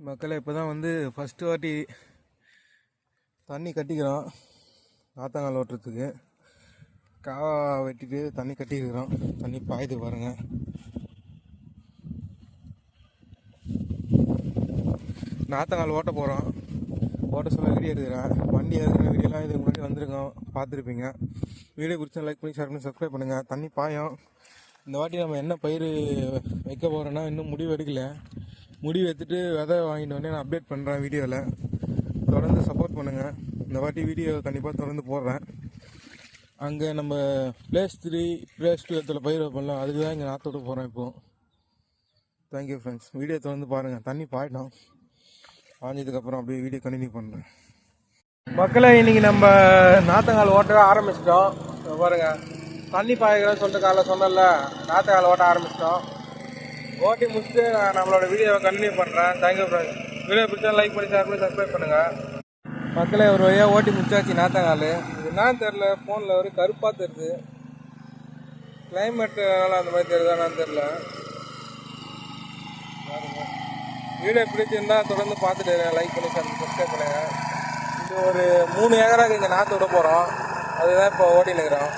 மக்களை இப்போ தான் வந்து ஃபஸ்ட்டு வாட்டி தண்ணி கட்டிக்கிறோம். நாத்தங்கால் ஓட்டுறதுக்கு காவா வெட்டிட்டு தண்ணி கட்டிக்கிறோம். தண்ணி பாயுது பாருங்கள். நாத்தங்கால் ஓட்ட போகிறோம். ஓட்ட சொல்ல வீடியோ எடுக்கிறேன். வண்டி எடுக்கிற வீடியோலாம் இதுக்கு முன்னாடி வந்திருக்கோம், பார்த்துருப்பீங்க. வீடியோ பிடிச்சா லைக் பண்ணி ஷேர் பண்ணி சப்ஸ்கிரைப் பண்ணுங்கள். தண்ணி பாயும். இந்த வாட்டி நம்ம என்ன பயிர் வைக்க போகிறோன்னா இன்னும் முடிவு எடுக்கல. முடிவு எடுத்துகிட்டு விதை வாங்கிட்டு வந்து நான் அப்டேட் பண்ணுறேன் வீடியோவில். தொடர்ந்து சப்போர்ட் பண்ணுங்கள். இந்த வாட்டி வீடியோ கண்டிப்பாக தொடர்ந்து போடுறேன். அங்கே நம்ம ப்ளேஸ் 3 ப்ளேஸ் 2 இடத்துல பயிர் வைப்போம்ல, அதுக்கு தான் இங்கே நாற்று விட போகிறேன் இப்போது. Thank you friends. வீடியோ தொடர்ந்து பாருங்கள். தண்ணி பாயிட்டோம். பாஞ்சதுக்கப்புறம் அப்படியே வீடியோ கண்டினியூ பண்ணுறேன். மக்களை இன்றைக்கி நம்ம நாற்றங்கால் ஓட்டவே ஆரம்பிச்சிட்டோம். பாருங்கள், தண்ணி பாய்க்கிறோன்னு சொல்லிட்டு காலைல சொன்னல, நாற்றங்கால் ஓட்ட ஆரம்பிச்சிட்டோம். ஓட்டி முடிச்சுட்டு நான் நம்மளோட வீடியோவை கண்டினியூ பண்ணுறேன். Thank you friends. வீடியோ பிடிச்சா லைக் பண்ணி ஷேர் பண்ணி சப்ஸ்கிரைப் பண்ணுங்கள். மக்களே ஒரு வழியாக ஓட்டி முடிச்சாச்சு நாற்றங்கால். இது என்னன்னு தெரில, ஃபோனில் ஒரு கருப்பாக தெரியுது. கிளைமேட்டுனால அந்த மாதிரி தெரியுதான்னு தெரில. வீடியோ பிடிச்சிருந்தால் தொடர்ந்து பார்த்துட்டு லைக் பண்ணி சப்ஸ்கிரைப் பண்ணுங்கள். இது ஒரு 3 ஏக்கராக இங்கே நாற்று விட போகிறோம். அதுதான் இப்போ ஓட்டின்னு இருக்கிறோம்.